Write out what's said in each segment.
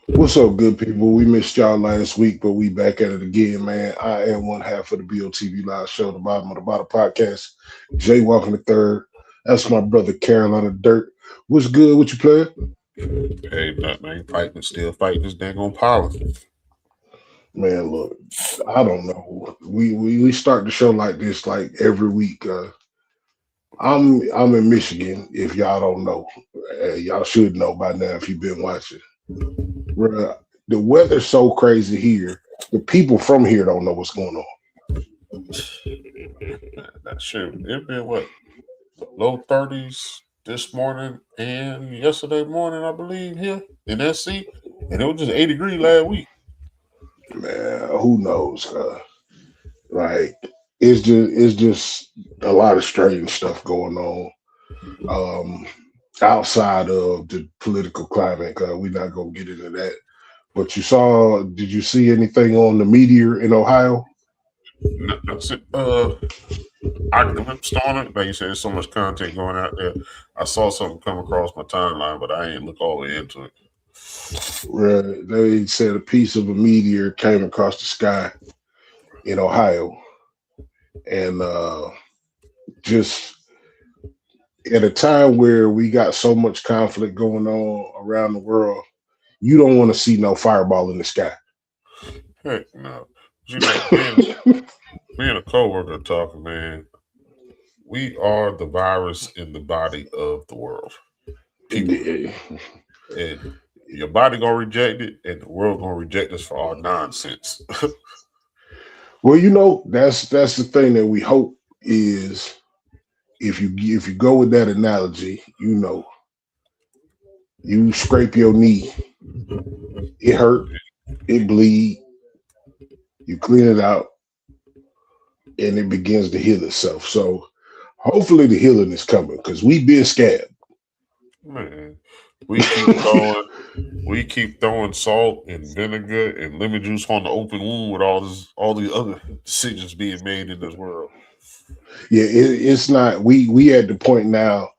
What's up, good people? We missed y'all last week, but we back at it again, man. I am one half of the BOTB Live Show, the bottom of the bottom podcast. Jay walking the third. That's my brother Carolina Dirt. What's good? What you playing? Hey, man, still fighting this dang on power. Man, look, I don't know. We start the show like this, like every week. I'm in Michigan. If y'all don't know, y'all should know by now if you've been watching. Bruh, the weather's so crazy here. The people from here don't know what's going on. That's true. It been what, low 30s this morning and yesterday morning, I believe, here in SC, and it was just 80 degrees last week. Man, who knows? Like it's just a lot of strange stuff going on. Outside of the political climate, we're not gonna get into that. But did you see anything on the meteor in Ohio? That's it. I glimpsed on it. Like you said, there's so much content going out there. I saw something come across my timeline, but I ain't look all the way into it. Right. They said a piece of a meteor came across the sky in Ohio, and just at a time where we got so much conflict going on around the world, you don't want to see no fireball in the sky. Heck no. You know, me and a coworker talking, man. We are the virus in the body of the world. People. And your body gonna reject it, and the world gonna reject us for our nonsense. Well, you know, that's the thing that we hope is if you go with that analogy, you know, you scrape your knee, it hurt, it bleed, you clean it out, and it begins to heal itself. So hopefully the healing is coming because we've been scared. Man, we keep throwing salt and vinegar and lemon juice on the open wound with all the other decisions being made in this world. Yeah, it's not. We at the point now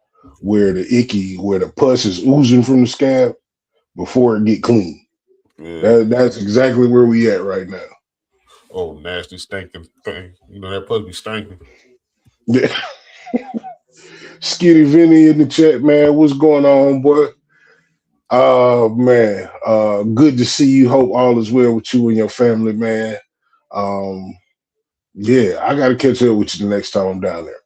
where the pus is oozing from the scab before it get clean. Yeah. That's exactly where we at right now. Oh, nasty stinking thing! You know that pus be stinking. Yeah. Skinny Vinny in the chat, man. What's going on, boy? Man, good to see you. Hope all is well with you and your family, man. Yeah, I got to catch up with you the next time I'm down there.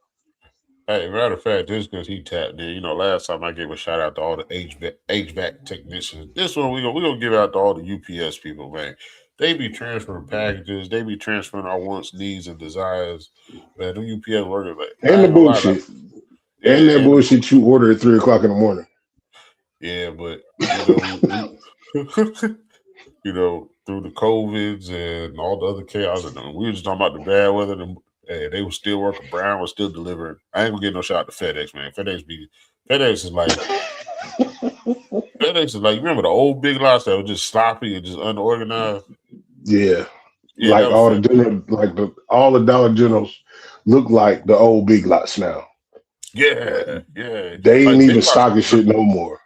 Hey, matter of fact, just because he tapped in, you know, last time I gave a shout out to all the HVAC technicians. This one we're gonna give out to all the UPS people, man. They be transferring packages, they be transferring our wants, needs, and desires. Man, the UPS workers, like, and the bullshit, and that bullshit you order at 3:00 in the morning. Yeah, but you know, through the COVIDs and all the other chaos, and we were just talking about the bad weather. They were still working. Brown was still delivering. I ain't gonna get no shot to FedEx, man. FedEx is like, remember the old big lots that were just sloppy and just unorganized? Yeah like all the Dollar Generals look like the old big lots now. Yeah. They ain't even stocking shit no more.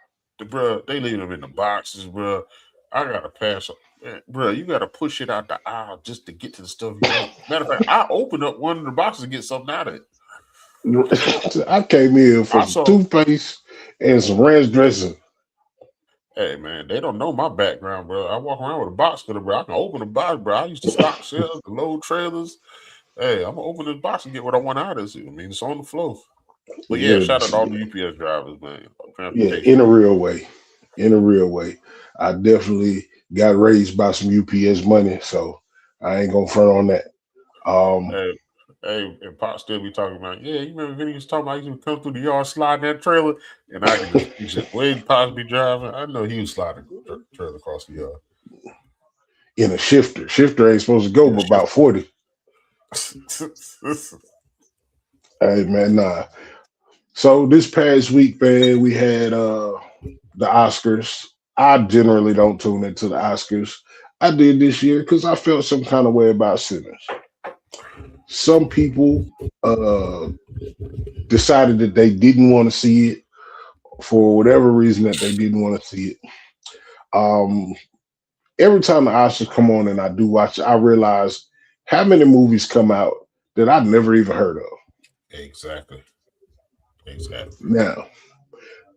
Bro, they leave them in the boxes, bro. I gotta pass up. Bro, you gotta push it out the aisle just to get to the stuff you want. Matter of fact, I opened up one of the boxes to get something out of it. I came in for some toothpaste and some ranch dressing. Hey man, they don't know my background, bro. I walk around with a box cutter, bro. I can open a box, bro. I used to stock shelves, load trailers. Hey, I'm gonna open this box and get what I want out of it. I mean, it's on the floor. But yeah, shout out to all the UPS drivers, man. Yeah, in a real way. I definitely got raised by some UPS money, so I ain't gonna front on that. Hey, and Pop still be talking about, yeah, you remember Vinny was talking about he used to come through the yard sliding that trailer, and I can just wait Pop's be driving. I know he was sliding the trailer across the yard. In a shifter. Shifter ain't supposed to go but about 40. Hey man, nah. So this past week, man, we had the Oscars. I generally don't tune into the Oscars. I did this year because I felt some kind of way about Sinners. Some people decided that they didn't want to see it for whatever reason that they didn't want to see it. Um, every time the Oscars come on and I do watch it, I realize how many movies come out that I've never even heard of. Exactly. Exactly. Now,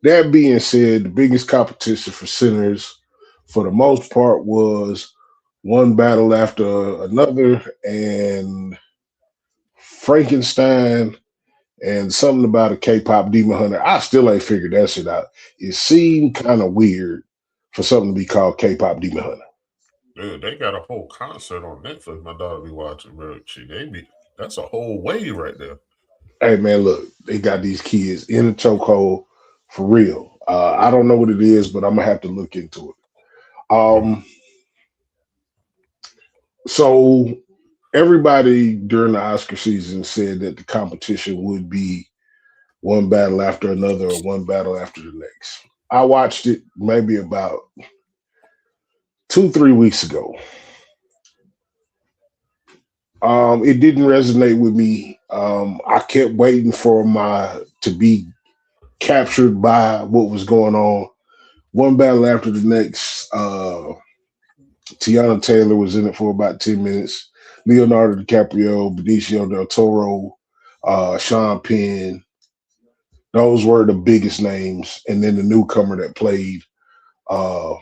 that being said, the biggest competition for Sinners, for the most part, was One Battle After Another and Frankenstein and something about a K-pop demon hunter. I still ain't figured that shit out. It seemed kind of weird for something to be called K-pop demon hunter. Dude, they got a whole concert on Netflix. My daughter be watching, bro. That's a whole wave right there. Hey man, look, they got these kids in a chokehold for real. I don't know what it is, but I'm gonna have to look into it. So everybody during the Oscar season said that the competition would be one battle after another or one battle after the next. I watched it maybe about 2, 3 weeks ago. It didn't resonate with me. I kept waiting for my to be captured by what was going on. One battle after the next. Tiana Taylor was in it for about 10 minutes. Leonardo DiCaprio, Benicio del Toro, Sean Penn. Those were the biggest names. And then the newcomer that played uh,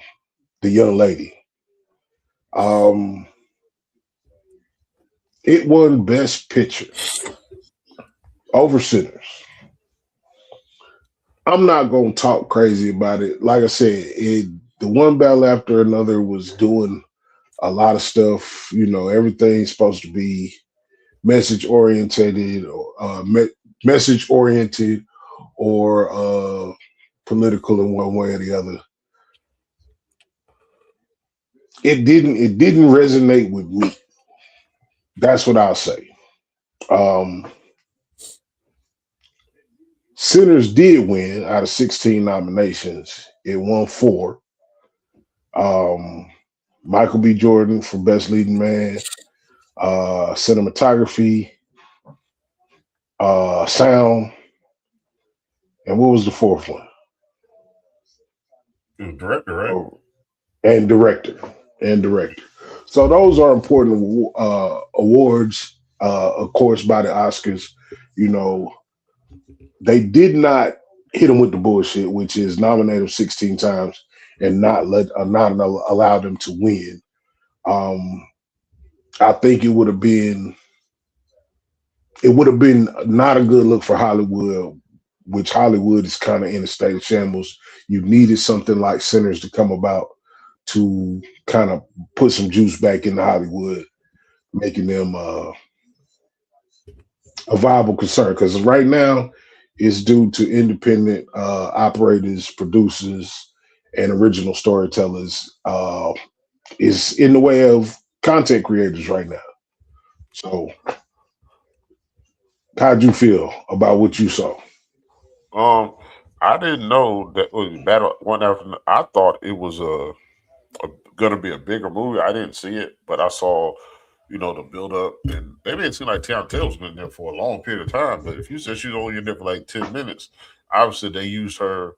the young lady. Um, it won Best Picture over Sinners. I'm not going to talk crazy about it. Like I said, the one battle after another was doing a lot of stuff. You know, everything's supposed to be message oriented, or message oriented, or political in one way or the other. It didn't resonate with me. That's what I'll say. Um, Sinners did win out of 16 nominations. It won four. Um, Michael B. Jordan for Best Leading Man, cinematography, sound, and what was the fourth one? Director, right? Oh, and director, and director. So those are important awards, of course, by the Oscars. You know, they did not hit them with the bullshit, which is nominate them 16 times and not allow them to win. Um, I think it would have been not a good look for Hollywood, which Hollywood is kind of in a state of shambles. You needed something like Sinners to come about to kind of put some juice back into Hollywood, making them a viable concern. Because right now, it's due to independent operators, producers, and original storytellers. Is in the way of content creators right now. So, how'd you feel about what you saw? Um, I didn't know that was Battle One After. I thought it was gonna be a bigger movie. I didn't see it, but I saw, the build up, and they made it seem like Tiana Taylor's been there for a long period of time. But if you said she's only in there for like 10 minutes, obviously they used her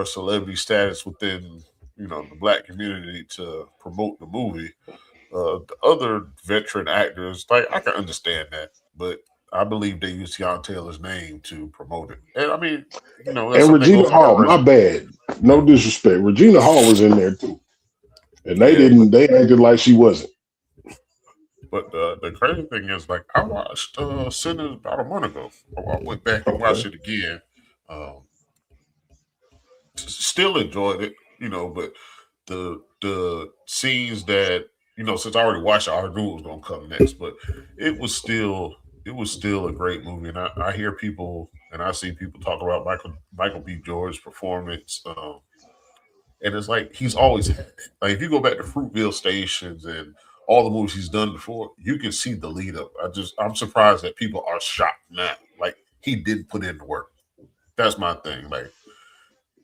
celebrity status within the black community to promote the movie. The other veteran actors, like I can understand that, but I believe they used Tiana Taylor's name to promote it, and I mean, that's And something that Regina goes on her Hall, my resume. bad. No Yeah. disrespect. Regina Hall was in there too. And they Yeah, didn't, they acted like she wasn't. but the crazy thing is, like, I watched Sinners about a month ago. I went back and watched Okay. it again. Um, Still enjoyed it, but the scenes that since I already watched it, I already knew what was gonna come next. But it was still it was still a great movie, and I hear people and I see people talk about Michael B. Jordan's performance, and it's like he's always had it. Like if you go back to Fruitville Stations and all the movies he's done before, you can see the lead up. I'm surprised that people are shocked now. Like he did put in the work. That's my thing. Like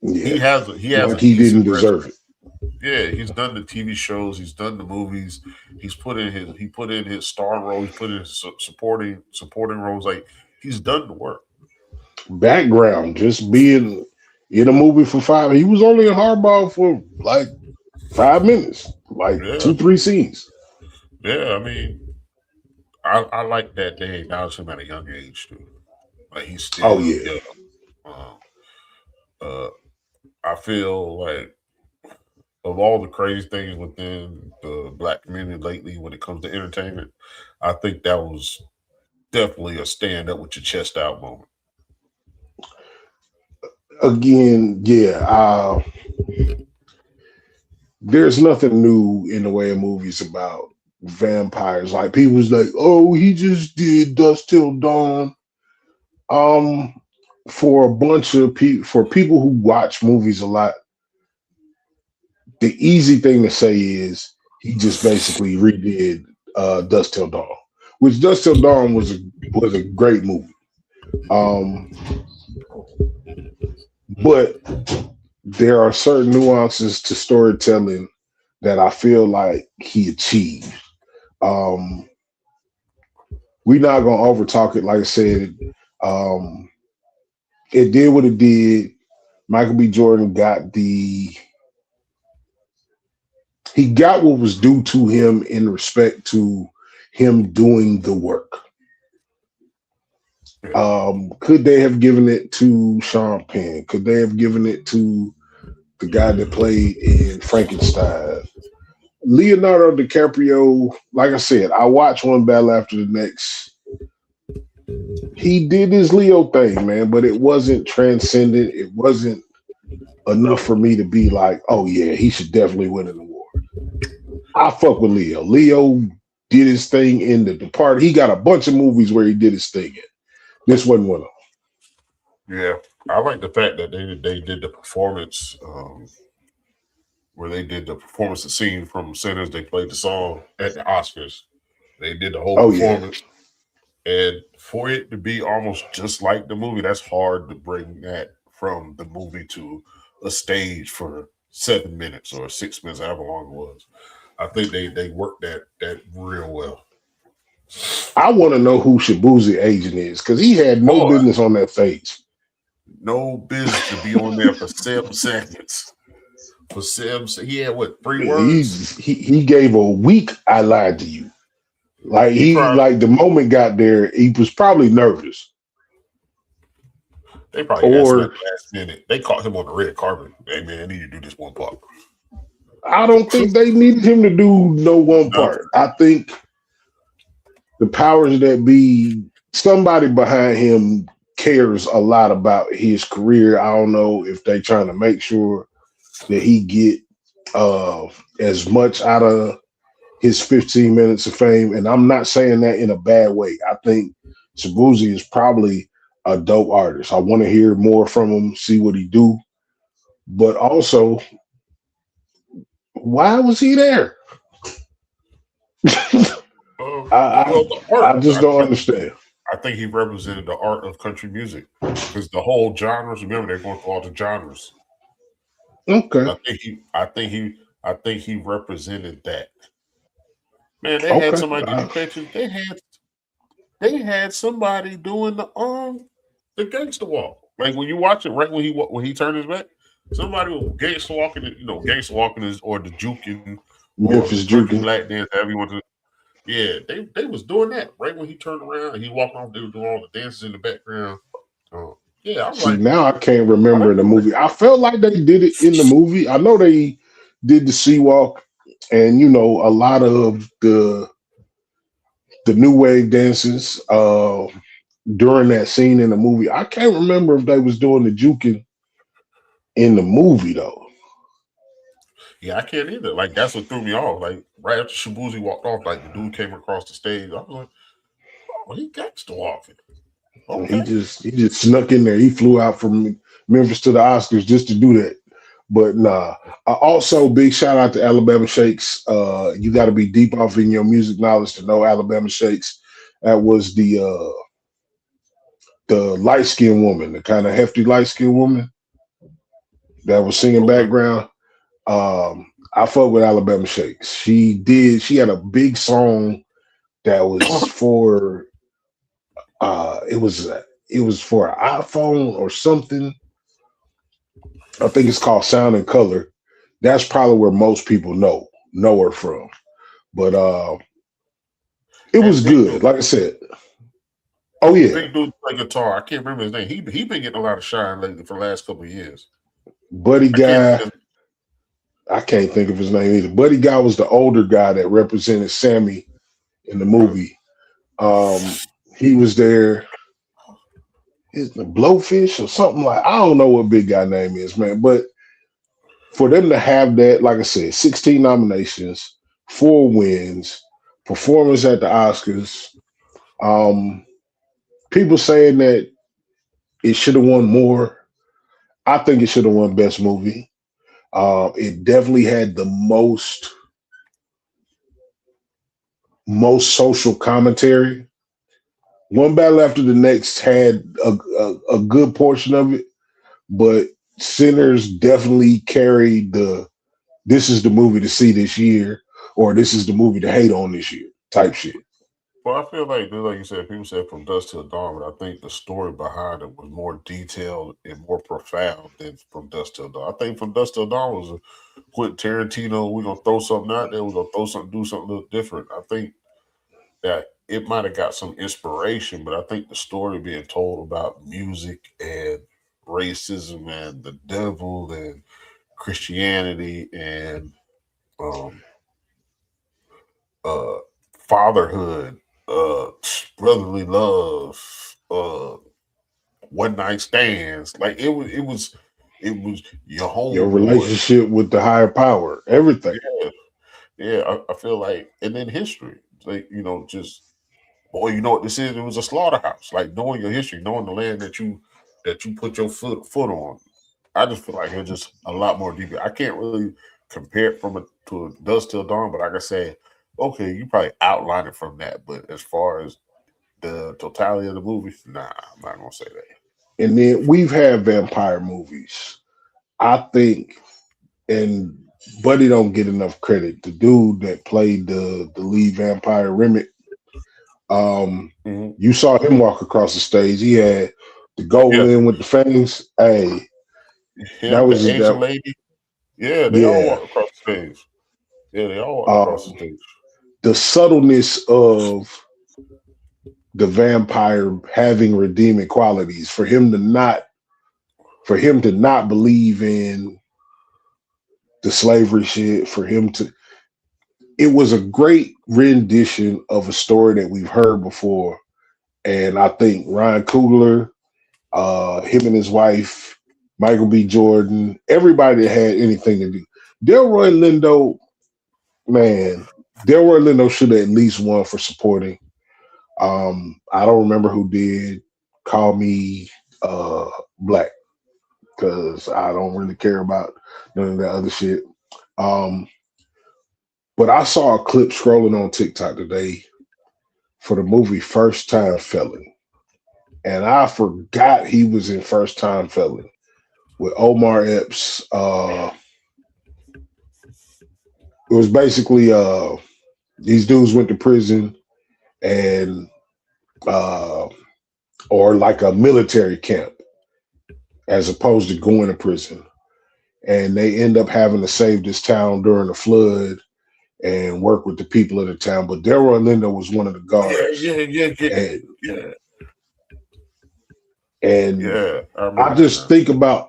Yeah. he has Like a he didn't decent deserve resume. it. Yeah, he's done the TV shows, he's done the movies, he put in his star role, he's put in his supporting roles. Like he's done the work. background, just being in a movie for five. He was only in Hardball for like 5 minutes, like Yeah, 2, 3 scenes. yeah. I mean, I like that they acknowledge him at a young age too. Like he's Oh still yeah. young. Um, uh, I feel like of all the crazy things within the black community lately when it comes to entertainment, I think that was definitely a stand up with your chest out moment. Again, yeah. There's nothing new in the way of movies about vampires. Like people's like, oh, he just did Dust Till Dawn. Um, for a bunch of people, for people who watch movies a lot, the easy thing to say is he just basically redid Dust Till Dawn, which Dust Till Dawn was a great movie. Um, but there are certain nuances to storytelling that I feel like he achieved. Um, we're not gonna over talk it. Like I said, um, it did what it did. Michael B. Jordan got he got what was due to him in respect to him doing the work. Yeah, Could they have given it to Sean Penn? Could they have given it to the guy that played in Frankenstein? Leonardo DiCaprio, like I said, I watched one battle after the next. He did his Leo thing, man, but it wasn't transcendent. It wasn't enough for me to be like, oh yeah, he should definitely win an award. I fuck with Leo. Leo did his thing in The Departed. He got a bunch of movies where he did his thing in. This wasn't one of them. yeah. I like the fact that they did the performance where they did the performance the scene from Sinners. They played the song at the Oscars. They did the whole Oh yeah. performance, and for it to be almost just like the movie, that's hard to bring that from the movie to a stage for 7 minutes or 6 minutes, however long it was. I think they worked that real well. I want to know who Shabuzi agent is because he had no Boy, business on that stage. no business to be on there for 7 seconds. For 7, he had what, three He, words? he gave a week. I lied to you. Like He he probably like the moment got there, he was probably nervous. they probably asked him at Or the last minute. They caught him on the red carpet. Hey man, I need you to do this one part. I don't think they needed him to do no one part. Nothing. I think the powers that be, somebody behind him cares a lot about his career. I don't know if they trying to make sure that he get as much out of his 15 minutes of fame. And I'm not saying that in a bad way. I think Shabuzi is probably a dope artist. I want to hear more from him, see what he do. But also, why was he there? Uh, I, well, the art. I just don't understand. I think he represented the art of country music because the whole genres. Remember, they're going through all the genres. Okay. I think he represented that. Man, they had Okay. somebody. Did you mention they had somebody doing the gangster walk? Like when you watch it, right when he turned his back, somebody was gangster walking. Gangster walking is or the juking or the Memphis country Jukin. black dance, however you want to. Yeah, they was doing that right when he turned around and he walked off. They were doing all the dances in the background. Yeah, I was See, like, now I can't oh, remember that the dude. movie. I felt like they did it in the movie. I know they did the sea walk and a lot of the new wave dances during that scene in the movie. I can't remember if they was doing the juking in the movie though. Yeah, I can't either. Like that's what threw me off. Like right after Shabuzi walked off, like the dude came across the stage. I was like, oh, he gangster walking. He Okay. just snuck in there. He flew out from Memphis to the Oscars just to do that. But nah. Also, big shout out to Alabama Shakes. You got to be deep off in your music knowledge to know Alabama Shakes. That was the light skinned woman, the kind of hefty light skinned woman that was singing Okay. background. I fuck with Alabama Shakes. She had a big song that was for it was it was for an iPhone or something. I think it's called Sound and Color. That's probably where most people know her from. But it That was big good. dude, Like I said. Oh the yeah. big dude play guitar. I can't remember his name. He been getting a lot of shine lately for the last couple of years. Buddy I can't. Guy. I can't think of his name either. Buddy Guy was the older guy that represented Sammy in the Okay. movie. He was there. Is the Blowfish or something like I don't know what big guy name is, man. But for them to have that, like I said, 16 nominations, 4 wins, performance at the Oscars. Um, People saying that it should have won more. I think it should have won Best Movie. It definitely had the most social commentary. One battle after the next had a good portion of it, but Sinners definitely carried the this is the movie to see this year, or this is the movie to hate on this year type shit. Well, I feel like you said, people said From Dusk Till Dawn, but I think the story behind it was more detailed and more profound than From Dusk Till Dawn. I think From Dusk Till Dawn was a Quentin Tarantino. We're gonna throw something out there. We're gonna throw something, do something a little different. I think that it might have got some inspiration, but I think the story being told about music and racism and the devil and Christianity and um, uh, fatherhood, brotherly love, one night stands. Like it was your Your homeboy. relationship with the higher power, everything. Yeah, yeah. I feel like, and then history, like just boy, you know what this is? It was a slaughterhouse. Like knowing your history, knowing the land that you put your foot on. I just feel like it was just a lot more deeper. I can't really compare it from to a Dusk Till Dawn, but like I said, okay, you probably outline it from that. But as far as the totality of the movie, nah, I'm not gonna say that. And then we've had vampire movies. I think, and Buddy don't get enough credit. The dude that played the lead vampire Remick, Mm-hmm. you saw him walk across the stage. He had the gold Yeah, in with the fangs. Hey, that him, was the just Asian that. lady. Yeah, they all Yeah. walk across the stage. Yeah, they all walk across the Um, stage. the subtleness of the vampire having redeeming qualities for him to not believe in the slavery shit, for him to it was a great rendition of a story that we've heard before. And I think Ryan Coogler, him and his wife, Michael B. Jordan, everybody that had anything to do. Delroy Lindo, man, Delroy Lindo should have at least won for supporting. I don't remember who did Call Me Black because I don't really care about none of that other shit. Um, but I saw a clip scrolling on TikTok today for the movie First Time Felon. And I forgot he was in First Time Felon with Omar Epps. It was basically these dudes went to prison and or like a military camp as opposed to going to prison. And they end up having to save this town during the flood and work with the people of the town. But Delroy Lindo was one of the Yeah, guards. yeah, yeah, yeah, And yeah. and Yeah, I I remember that just now. think about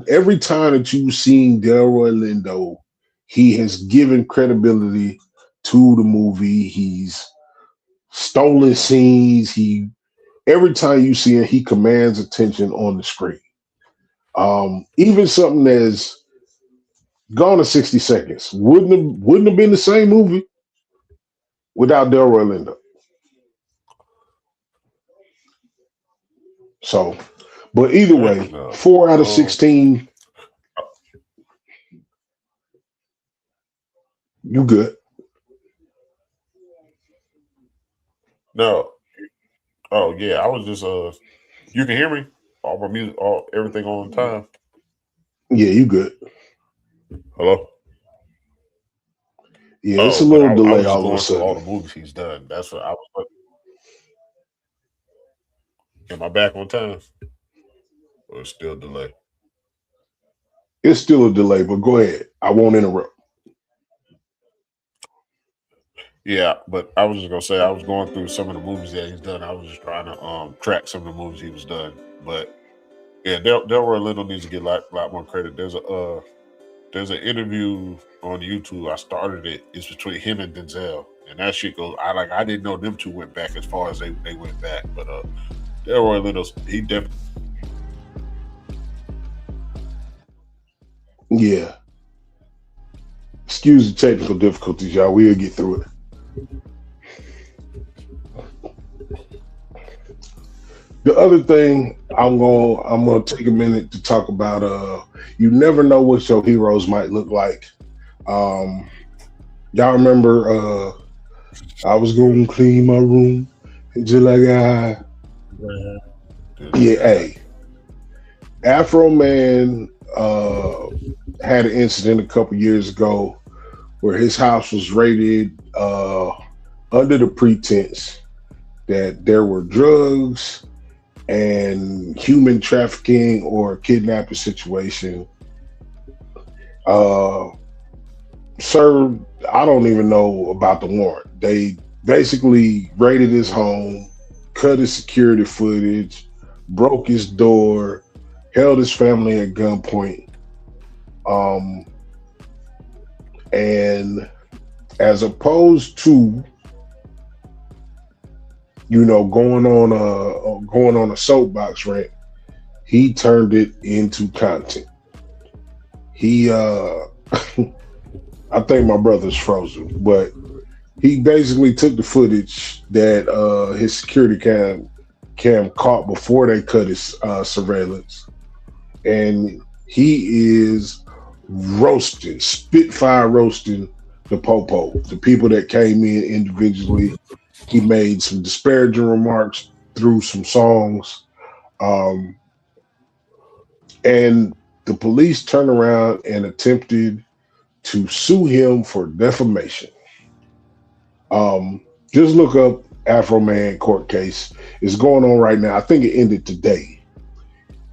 every time that you've seen Delroy Lindo, he has given credibility to the movie. He's stolen scenes. He every time you see him, he commands attention on the screen. Even something that's Gone in 60 Seconds wouldn't have been the same movie without Delroy Lindo. So, but either Heck way, no. 4 out of 16, you good. No. Oh yeah, I was just you can hear me? All my music, everything on time. Yeah, you good. Hello? Yeah, it's a Oh, but little I delay was just all of a going through all sudden. the movies he's done. That's what I was. Am I back on time? Or it's still delay? It's still a delay, but go ahead. I won't interrupt. Yeah, but I was just gonna say I was going through some of the movies that he's done. I was just trying to track some of the movies he was done. But yeah, Delroy Lindo needs to get lot more credit. There's an interview on YouTube. I started it. It's between him and Denzel, and that shit goes. I didn't know them two went back as far as they went back, but Delroy Lindo, he definitely. Yeah. Excuse the technical difficulties, y'all. We'll get through it. The other thing I'm gonna take a minute to talk about. You never know what your heroes might look like. Um, y'all remember? I was gonna clean my room until I got high. Yeah, hey, Afro Man had an incident a couple years ago where his house was raided under the pretense that there were drugs and human trafficking or kidnapping situation. Sir, I don't even know about the warrant. They basically raided his home, cut his security footage, broke his door, held his family at gunpoint. And as opposed to going on a soapbox rant, he turned it into content. He I think my brother's frozen, but he basically took the footage that his security cam caught before they cut his surveillance, and he is roasting, spitfire roasting the popo, the people that came in individually. He made some disparaging remarks through some songs, and the police turned around and attempted to sue him for defamation. Just look up Afro Man court case. It's going on right now. I think it ended today.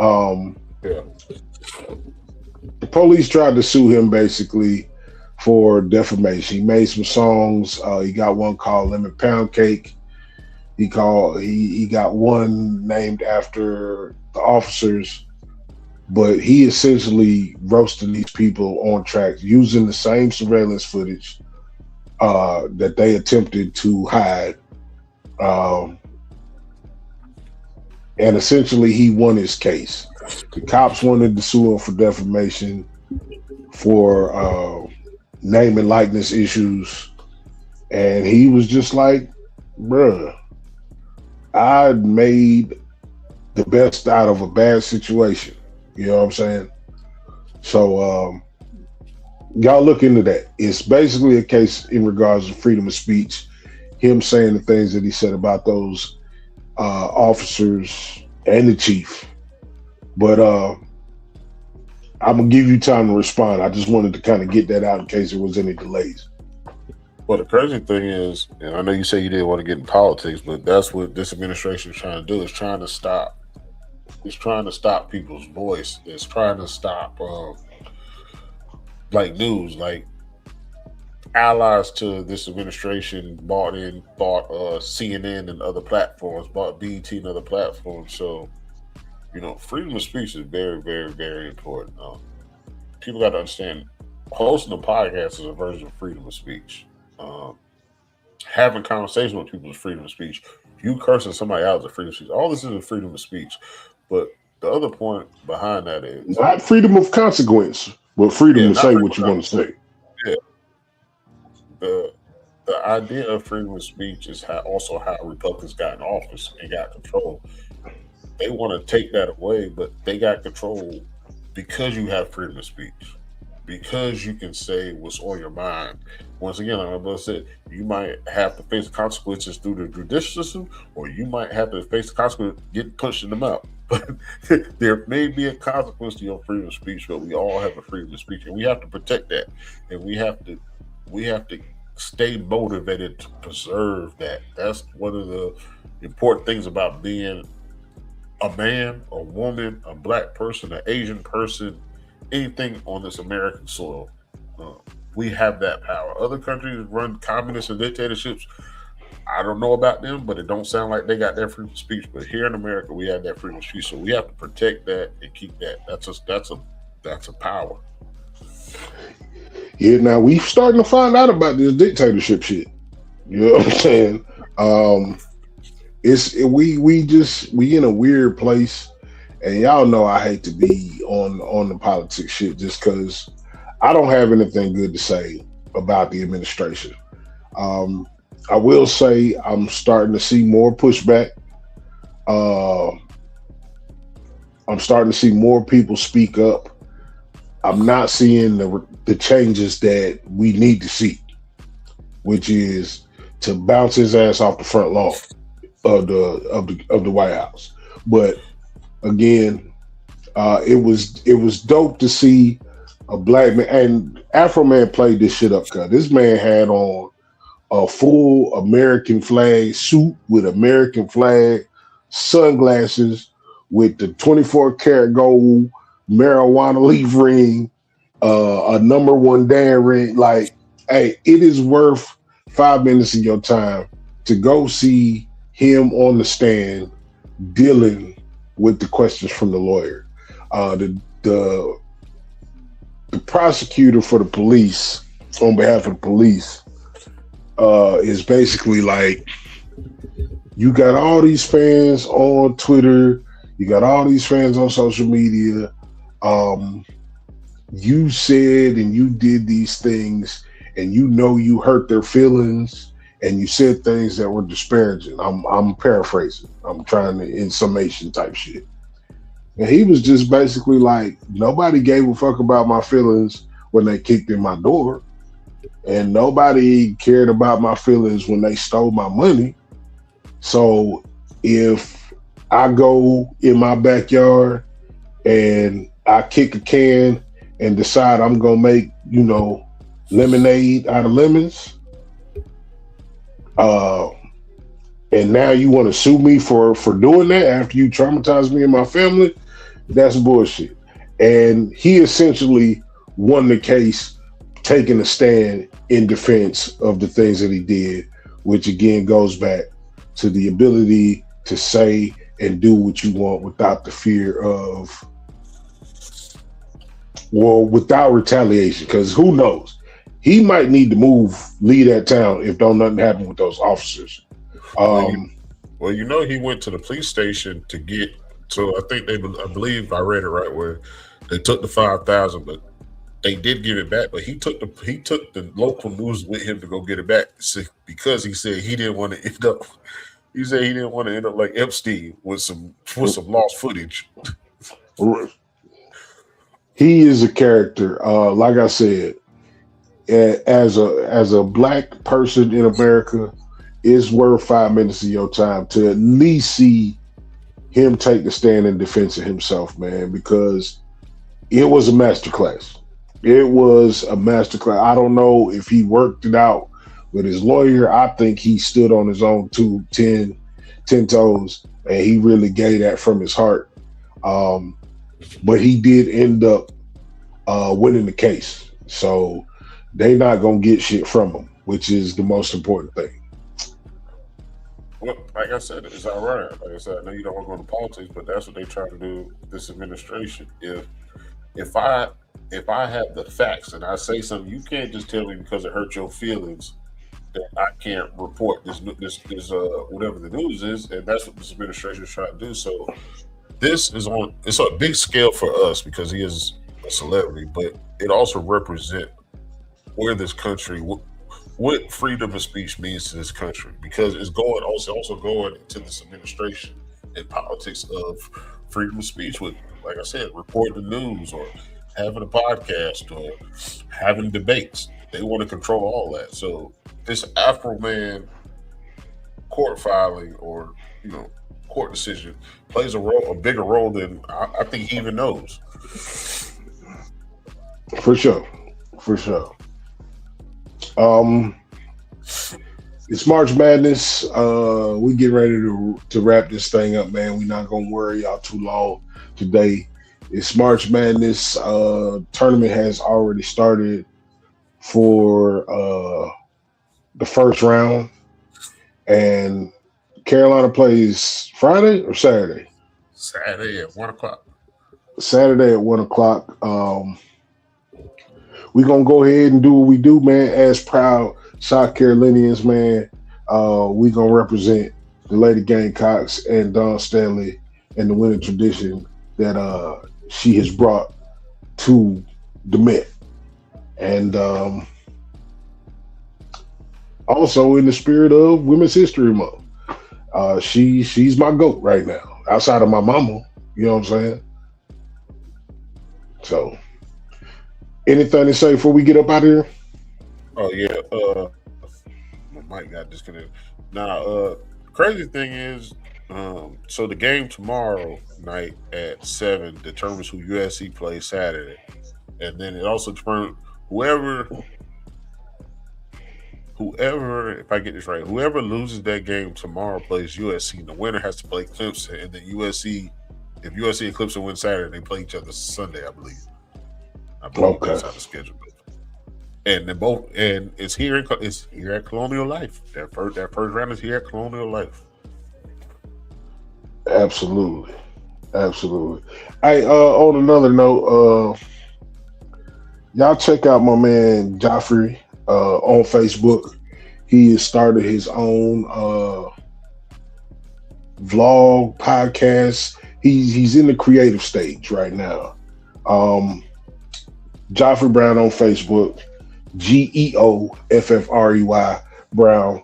Yeah. The police tried to sue him basically for defamation. He made some songs. He got one called Lemon Pound Cake. He got one named after the officers, but he essentially roasted these people on tracks using the same surveillance footage that they attempted to hide. And essentially he won his case. The cops wanted to sue him for defamation, for name and likeness issues, and he was just like, bruh, I made the best out of a bad situation. You know what I'm saying? So y'all look into that. It's basically a case in regards to freedom of speech, him saying the things that he said about those officers and the chief. But I'm gonna give you time to respond. I just wanted to kind of get that out in case there was any delays. Well, the crazy thing is, and I know you say you didn't want to get in politics, but that's what this administration is trying to do. It's trying to stop. It's trying to stop people's voice. It's trying to stop, like news, like allies to this administration bought CNN and other platforms, bought BET and other platforms. So, freedom of speech is very, very, very important. People got to understand, hosting a podcast is a version of freedom of speech. Having conversation with people is freedom of speech. You cursing somebody out is a freedom of speech. All this is a freedom of speech. But the other point behind that is not freedom of consequence, but freedom to say what you want to say. Yeah. The idea of freedom of speech is also how Republicans got in office and got control. They want to take that away, but they got control because you have freedom of speech, because you can say what's on your mind. Once again, like my brother said, you might have to face the consequences through the judicial system, or you might have to face the consequences getting punched in the mouth. But there may be a consequence to your freedom of speech, but we all have a freedom of speech, and we have to protect that, and we have to stay motivated to preserve that. That's one of the important things about being a man, a woman, a black person, an Asian person, anything on this American soil. Uh, we have that power. Other countries run communist and dictatorships. I don't know about them, but it don't sound like they got that freedom of speech. But here in America, we have that freedom of speech, so we have to protect that and keep that. That's a power. Yeah, now we starting to find out about this dictatorship shit. You know what I'm saying? Um, we in a weird place, and y'all know I hate to be on the politics shit just because I don't have anything good to say about the administration. Um, I will say I'm starting to see more pushback. Uh, I'm starting to see more people speak up. I'm not seeing the changes that we need to see, which is to bounce his ass off the front lawn of the White House. But again, it was dope to see a black man, and Afro Man played this shit up. Cause this man had on a full American flag suit with American flag, sunglasses with the 24 karat gold marijuana leaf ring, a number one Dan ring. Like, hey, it is worth 5 minutes of your time to go see him on the stand dealing with the questions from the lawyer. The prosecutor for the police, on behalf of the police, is basically like, you got all these fans on Twitter, you got all these fans on social media. You said and you did these things, and you know you hurt their feelings, and you said things that were disparaging. I'm paraphrasing. I'm trying to in summation type shit. And he was just basically like, nobody gave a fuck about my feelings when they kicked in my door, and nobody cared about my feelings when they stole my money. So if I go in my backyard and I kick a can and decide I'm gonna make, lemonade out of lemons, and now you want to sue me for doing that after you traumatized me and my family, that's bullshit. And he essentially won the case, taking a stand in defense of the things that he did, which again goes back to the ability to say and do what you want without the fear of, well, without retaliation. Because who knows, he might need to leave that town if don't nothing happen with those officers. Well, he went to the police station to get. So I believe I read it right where they took the 5,000, but they did give it back. But he took the local news with him to go get it back because he said he didn't want to end up. He said he didn't want to end up like Epstein with some lost footage. He is a character. Like I said, as a black person in America, it's worth 5 minutes of your time to at least see him take the stand in defense of himself, man, because it was a masterclass. It was a masterclass. I don't know if he worked it out with his lawyer. I think he stood on his own 10 toes, and he really gave that from his heart. But he did end up winning the case. So they not going to get shit from him, which is the most important thing. Well, like I said, it's all right. Like I said, I know you don't want to go into politics, but that's what they try to do with this administration. If I have the facts and I say something, you can't just tell me because it hurt your feelings that I can't report this whatever the news is, and that's what this administration is trying to do. So it's a big scale for us because he is a celebrity, but it also represents where this country, what freedom of speech means to this country, because it's also going into this administration and politics of freedom of speech with, like I said, reporting the news or having a podcast or having debates. They want to control all that. So this Afro Man court filing or court decision plays a bigger role than I think he even knows. For sure. It's March Madness. We get ready to wrap this thing up, man. We're not gonna worry y'all too long today. It's March Madness. Tournament has already started for the first round, and Carolina plays Friday or Saturday. Saturday at 1 o'clock. Saturday at 1 o'clock. We're gonna go ahead and do what we do, man. As proud South Carolinians, man. We gonna represent the Lady Gamecocks and Dawn Stanley and the winning tradition that she has brought to the Met. And also in the spirit of Women's History Month, she's my GOAT right now, outside of my mama. You know what I'm saying? So, anything to say before we get up out of here? Oh yeah, my mic got disconnected. Now, crazy thing is, so the game tomorrow night at 7 determines who USC plays Saturday, and then it also determines whoever, if I get this right, whoever loses that game tomorrow plays USC. And the winner has to play Clemson, and then USC. If USC and Clemson win Saturday, they play each other Sunday, I believe. Okay. That's how the schedule goes. And then both, and it's here at Colonial Life. That first round is here at Colonial Life. Absolutely. Hey, on another note, y'all check out my man Joffrey on Facebook. He has started his own vlog podcast. He's in the creative stage right now. Joffrey Brown on Facebook, GEOFFREY Brown.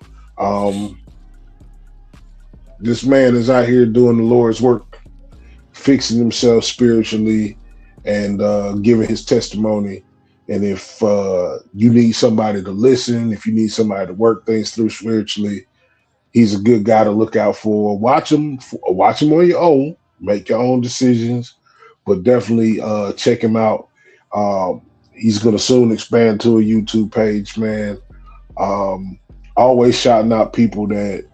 This man is out here doing the Lord's work, fixing himself spiritually and giving his testimony. And if you need somebody to listen, if you need somebody to work things through spiritually, he's a good guy to look out for. Watch him on your own, make your own decisions, but definitely check him out. He's going to soon expand to a YouTube page, man. Always shouting out people that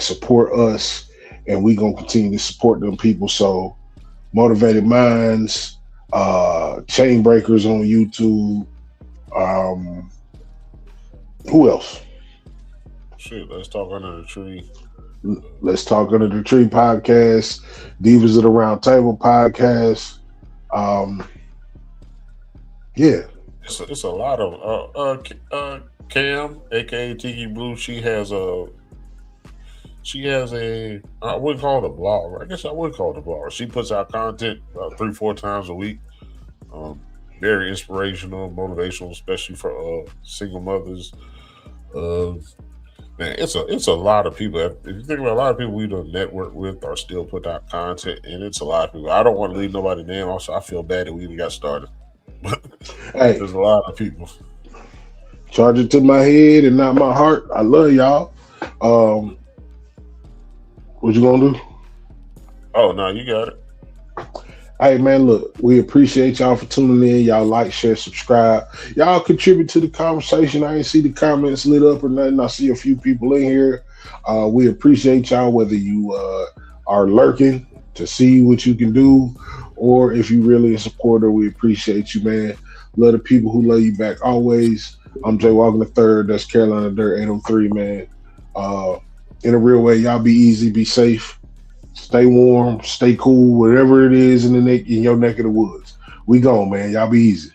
support us, and we going to continue to support them people. So Motivated Minds, Chain Breakers on YouTube. Who else? Shit, let's talk under the tree. Let's Talk Under the Tree podcast, Divas of the Round Table podcast. Yeah, it's a lot of Cam, aka Tiki Blue. She has a I wouldn't call it a blog. I guess I would call it a blog. She puts out content about 3-4 times a week. Very inspirational, motivational, especially for single mothers. Man, it's a lot of people. If you think about a lot of people we don't network with or still put out content, and it's a lot of people. I don't want to leave nobody name. Also, I feel bad that we even got started. Hey, there's a lot of people. Charge it to my head and not my heart. I love y'all. What you gonna do? Oh no, you got it. Hey man, look, we appreciate y'all for tuning in. Y'all like, share, subscribe. Y'all contribute to the conversation. I ain't see the comments lit up or nothing. I see a few people in here. We appreciate y'all, whether you are lurking to see what you can do, or if you really a supporter, we appreciate you, man. Love the people who love you back always. I'm Jay Walker III. That's Carolina Dirt 803, man. In a real way, y'all be easy, be safe. Stay warm, stay cool, whatever it is in your neck of the woods. We gone, man. Y'all be easy.